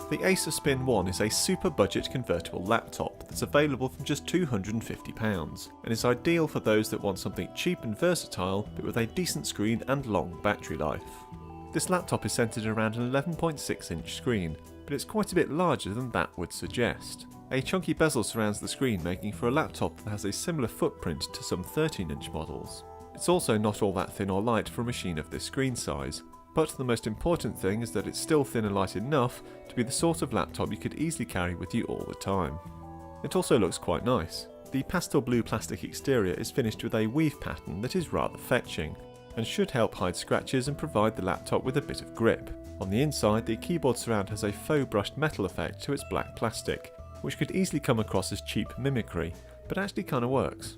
The Acer Spin 1 is a super budget convertible laptop that's available from just £250 and is ideal for those that want something cheap and versatile but with a decent screen and long battery life. This laptop is centred around an 11.6 inch screen, but it's quite a bit larger than that would suggest. A chunky bezel surrounds the screen, making for a laptop that has a similar footprint to some 13 inch models. It's also not all that thin or light for a machine of this screen size. But the most important thing is that it's still thin and light enough to be the sort of laptop you could easily carry with you all the time. It also looks quite nice. The pastel blue plastic exterior is finished with a weave pattern that is rather fetching, and should help hide scratches and provide the laptop with a bit of grip. On the inside, the keyboard surround has a faux brushed metal effect to its black plastic, which could easily come across as cheap mimicry, but actually kinda works.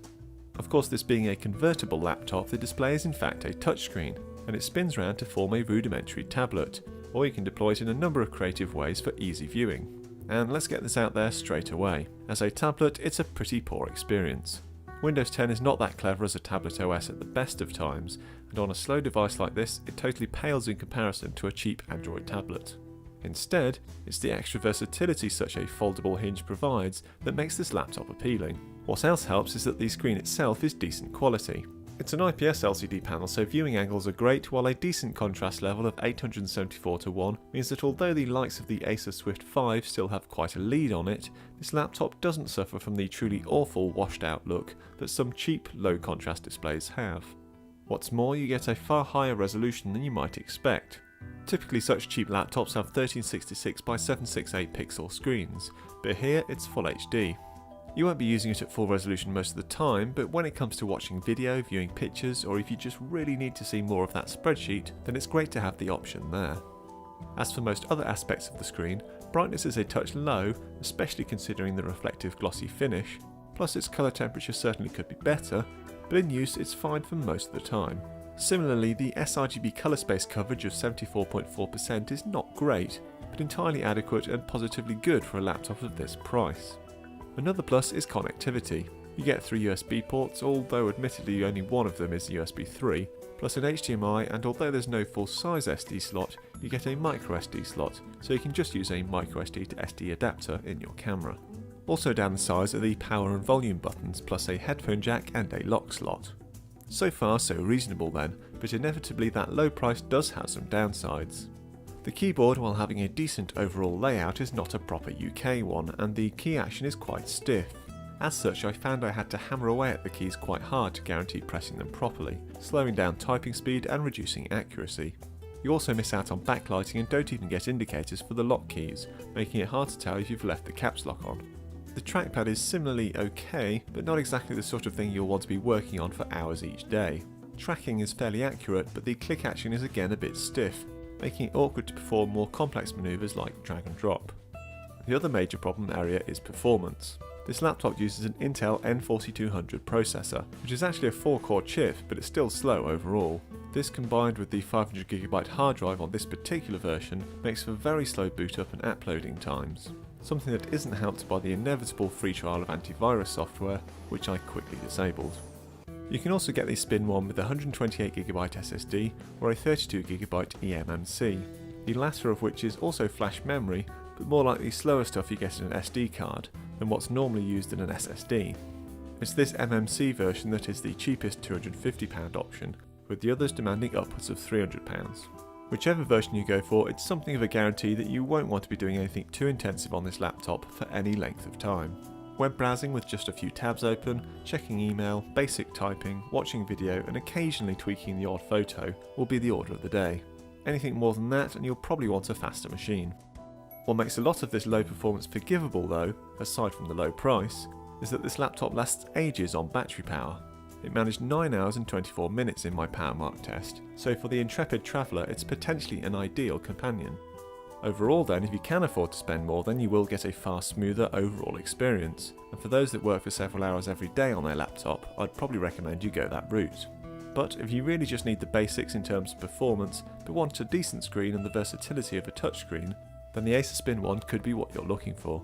Of course, this being a convertible laptop, the display is in fact a touchscreen, and it spins round to form a rudimentary tablet, or you can deploy it in a number of creative ways for easy viewing. And let's get this out there straight away. As a tablet, it's a pretty poor experience. Windows 10 is not that clever as a tablet OS at the best of times, and on a slow device like this, it totally pales in comparison to a cheap Android tablet. Instead, it's the extra versatility such a foldable hinge provides that makes this laptop appealing. What else helps is that the screen itself is decent quality. It's an IPS LCD panel, so viewing angles are great, while a decent contrast level of 874:1 means that although the likes of the Acer Swift 5 still have quite a lead on it, this laptop doesn't suffer from the truly awful washed out look that some cheap low contrast displays have. What's more, you get a far higher resolution than you might expect. Typically such cheap laptops have 1366 by 768 pixel screens, but here it's Full HD. You won't be using it at full resolution most of the time, but when it comes to watching video, viewing pictures, or if you just really need to see more of that spreadsheet, then it's great to have the option there. As for most other aspects of the screen, brightness is a touch low, especially considering the reflective glossy finish, plus its colour temperature certainly could be better, but in use it's fine for most of the time. Similarly, the sRGB colour space coverage of 74.4% is not great, but entirely adequate and positively good for a laptop of this price. Another plus is connectivity. You get 3 USB ports, although admittedly only one of them is USB 3, plus an HDMI, and although there's no full-size SD slot, you get a micro SD slot, so you can just use a micro SD to SD adapter in your camera. Also down the sides are the power and volume buttons, plus a headphone jack and a lock slot. So far so reasonable then, but inevitably that low price does have some downsides. The keyboard, while having a decent overall layout, is not a proper UK one, and the key action is quite stiff. As such, I found I had to hammer away at the keys quite hard to guarantee pressing them properly, slowing down typing speed and reducing accuracy. You also miss out on backlighting and don't even get indicators for the lock keys, making it hard to tell if you've left the caps lock on. The trackpad is similarly okay, but not exactly the sort of thing you'll want to be working on for hours each day. Tracking is fairly accurate, but the click action is again a bit stiff, making it awkward to perform more complex maneuvers like drag and drop. The other major problem area is performance. This laptop uses an Intel N4200 processor, which is actually a 4-core chip, but it's still slow overall. This combined with the 500GB hard drive on this particular version makes for very slow boot up and app loading times, something that isn't helped by the inevitable free trial of antivirus software, which I quickly disabled. You can also get the Spin 1 with a 128GB SSD or a 32GB eMMC, the latter of which is also flash memory, but more like the slower stuff you get in an SD card than what's normally used in an SSD. It's this MMC version that is the cheapest £250 option, with the others demanding upwards of £300. Whichever version you go for, it's something of a guarantee that you won't want to be doing anything too intensive on this laptop for any length of time. Web browsing with just a few tabs open, checking email, basic typing, watching video and occasionally tweaking the odd photo will be the order of the day. Anything more than that and you'll probably want a faster machine. What makes a lot of this low performance forgivable though, aside from the low price, is that this laptop lasts ages on battery power. It managed 9 hours and 24 minutes in my PowerMark test, so for the intrepid traveller it's potentially an ideal companion. Overall then, if you can afford to spend more, then you will get a far smoother overall experience, and for those that work for several hours every day on their laptop, I'd probably recommend you go that route. But if you really just need the basics in terms of performance, but want a decent screen and the versatility of a touchscreen, then the Acer Spin 1 could be what you're looking for.